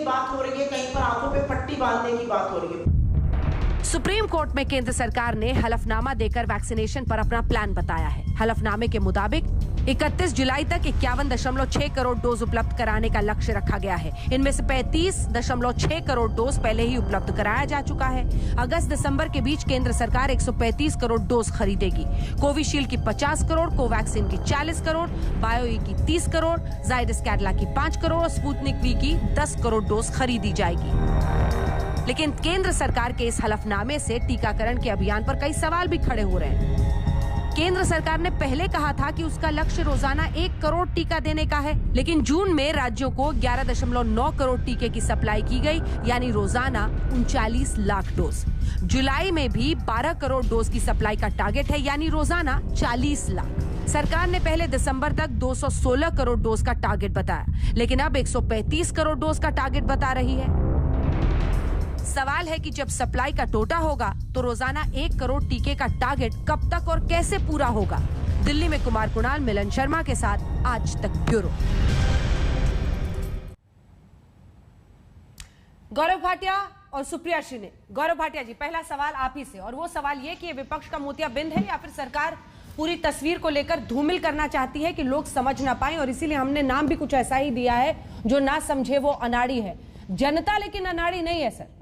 बात हो रही है, कहीं पर आंखों पे पट्टी बांधने की बात हो रही है। सुप्रीम कोर्ट में केंद्र सरकार ने हलफनामा देकर वैक्सीनेशन पर अपना प्लान बताया है। हलफनामे के मुताबिक 31 जुलाई तक 51.6 करोड़ डोज उपलब्ध कराने का लक्ष्य रखा गया है। इनमें से 35.6 करोड़ डोज पहले ही उपलब्ध कराया जा चुका है। अगस्त-दिसंबर के बीच केंद्र सरकार 135 करोड़ डोज खरीदेगी। कोविशील्ड की 50 करोड़, कोवैक्सीन की 40 करोड़, बायोई की 30 करोड़, जायडस कैडिला की 5 करोड़ और स्पुतनिक वी की 10 करोड़ डोज खरीदी जाएगी। लेकिन केंद्र सरकार के इस हलफनामे से टीकाकरण के अभियान पर कई सवाल भी खड़े हो रहे हैं। केंद्र सरकार ने पहले कहा था कि उसका लक्ष्य रोजाना 1 करोड़ टीका देने का है, लेकिन जून में राज्यों को 11.9 करोड़ टीके की सप्लाई की गई, यानी रोजाना 39 लाख डोज। जुलाई में भी 12 करोड़ डोज की सप्लाई का टारगेट है, यानी रोजाना 40 लाख। सरकार ने पहले दिसंबर तक 216 करोड़ डोज का टारगेट बताया, लेकिन अब 135 करोड़ डोज का टारगेट बता रही है। सवाल है कि जब सप्लाई का टोटा होगा तो रोजाना 1 करोड़ टीके का टारगेट कब तक और कैसे पूरा होगा। दिल्ली में कुमार कुणाल, मिलन शर्मा के साथ आज तक ब्यूरो। गौरव भाटिया और सुप्रिया श्रीने। गौरव भाटिया जी, पहला सवाल आप ही से, और वो सवाल ये कि ये विपक्ष का मोतियाबिंद है या फिर सरकार पूरी तस्वीर को लेकर धूमिल करना चाहती है कि लोग समझ ना पाए, और इसीलिए हमने नाम भी कुछ ऐसा ही दिया है, जो ना समझे वो अनाड़ी है। जनता लेकिन अनाड़ी नहीं है सर।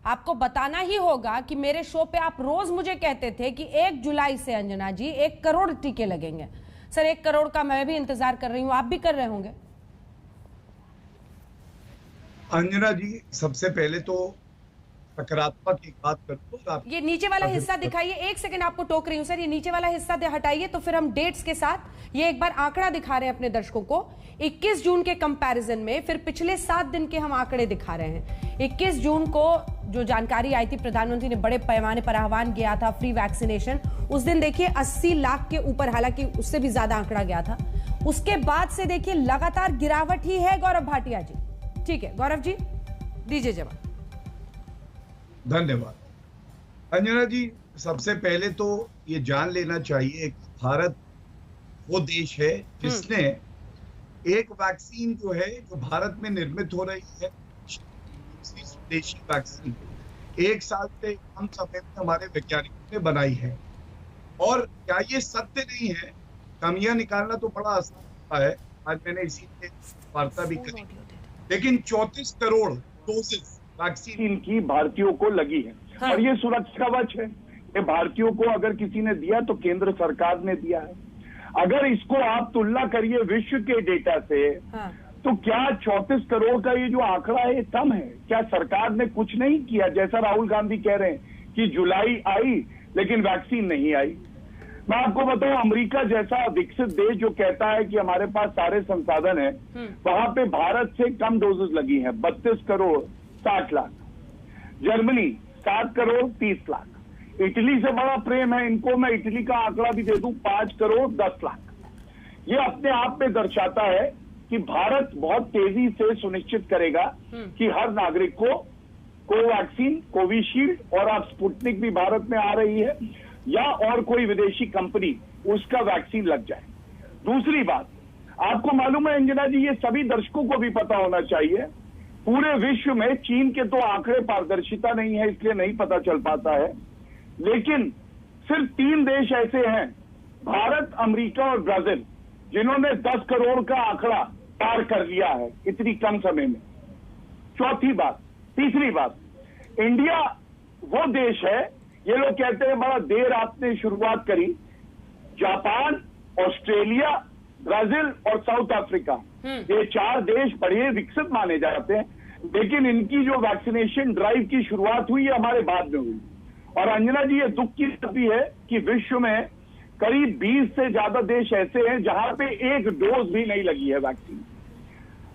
आपको बताना ही होगा कि मेरे शो पे आप रोज मुझे कहते थे कि 1 जुलाई से अंजना जी 1 करोड़ टीके लगेंगे। सर 1 करोड़ का मैं भी इंतजार कर रही हूं, आप भी कर रहे होंगे। अंजना जी, सबसे पहले तो सकारात्मक एक बात करते हो। ये नीचे वाला हिस्सा दिखाइए, 1 सेकंड आपको टोक रही हूं सर, ये नीचे वाला हिस्सा हटाइए, तो फिर हम डेट्स के साथ ये एक बार आंकड़ा दिखा रहे हैं अपने दर्शकों को। 21 जून के कंपैरिजन में फिर पिछले 7 दिन के हम आंकड़े दिखा रहे हैं। 21 जून को जो जानकारी आई थी, प्रधानमंत्री ने बड़े पैमाने पर आह्वान किया था फ्री वैक्सीनेशन। उस दिन देखिए 80 लाख के ऊपर, हालांकि उससे भी ज्यादा आंकड़ा गया था। उसके बाद से देखिए लगातार गिरावट ही है गौरव भाटिया जी। ठीक है गौरव जी, दीजिए जवाब। धन्यवाद अंजना जी। सबसे पहले तो ये जान लेना चाहिए कि भारत वो देश है जिसने एक वैक्सीन जो है, जो भारत में निर्मित हो रही है, स्वदेशी वैक्सीन 1 साल से कम समय में हमारे वैज्ञानिकों ने बनाई है। और क्या ये सत्य नहीं है? कमियां निकालना तो बड़ा आसान होता है, आज मैंने इसी पे वार्ता भी करी, लेकिन 34 करोड़ डोजेस वैक्सीन की भारतीयों को लगी है। हाँ। और ये सुरक्षा कवच है, ये भारतीयों को अगर किसी ने दिया तो केंद्र सरकार ने दिया है। अगर इसको आप तुलना करिए विश्व के डेटा से, हाँ। तो क्या 34 करोड़ का ये जो आंकड़ा है ये कम है? क्या सरकार ने कुछ नहीं किया? जैसा राहुल गांधी कह रहे हैं कि जुलाई आई लेकिन वैक्सीन नहीं आई। मैं आपको बताऊं, अमेरिका जैसा विकसित देश जो कहता है कि हमारे पास सारे संसाधन है, वहां पे भारत से कम डोजेस लगी हैं, 32 करोड़ 60 लाख। जर्मनी 7 करोड़ 30 लाख। इटली से बड़ा प्रेम है इनको, मैं इटली का आंकड़ा भी दे दूं, 5 करोड़ 10 लाख। ये अपने आप में दर्शाता है कि भारत बहुत तेजी से सुनिश्चित करेगा कि हर नागरिक को कोवैक्सीन, कोविशील्ड और अब स्पुतनिक भी भारत में आ रही है, या और कोई विदेशी कंपनी उसका वैक्सीन लग जाए। दूसरी बात, आपको मालूम है अंजना जी, ये सभी दर्शकों को भी पता होना चाहिए, पूरे विश्व में चीन के तो आंकड़े पारदर्शिता नहीं है इसलिए नहीं पता चल पाता है, लेकिन सिर्फ 3 देश ऐसे हैं, भारत, अमेरिका और ब्राजील, जिन्होंने 10 करोड़ का आंकड़ा पार कर लिया है इतनी कम समय में। तीसरी बात, इंडिया वो देश है, ये लोग कहते हैं बड़ा देर आपने शुरुआत करी, जापान, ऑस्ट्रेलिया, ब्राजील और साउथ अफ्रीका, ये 4 देश बड़े विकसित माने जाते हैं, लेकिन इनकी जो वैक्सीनेशन ड्राइव की शुरुआत हुई है हमारे बाद में हुई। और अंजना जी, ये दुख की बात भी है कि विश्व में करीब 20 से ज्यादा देश ऐसे हैं जहां पे 1 डोज भी नहीं लगी है वैक्सीन।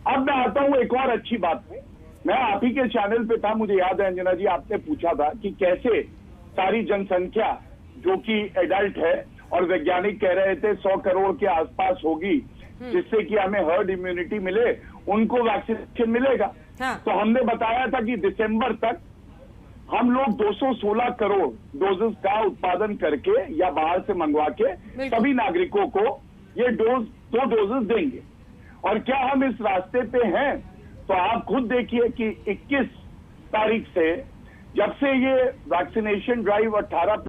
अब मैं आता हूं एक और अच्छी बात में, मैं आप ही के चैनल पे था, मुझे याद है अंजना जी, आपने पूछा था कि कैसे सारी जनसंख्या जो कि एडल्ट है और वैज्ञानिक कह रहे थे 100 करोड़ के आसपास होगी, जिससे कि हमें हर्ड इम्यूनिटी मिले, उनको वैक्सीनेशन मिलेगा। हाँ। तो हमने बताया था कि दिसंबर तक हम लोग 216 करोड़ डोजेस का उत्पादन करके या बाहर से मंगवा के सभी नागरिकों को ये 2 डोजेस देंगे। और क्या हम इस रास्ते पे हैं? तो आप खुद देखिए कि 21 तारीख से जब से ये वैक्सीनेशन ड्राइव 18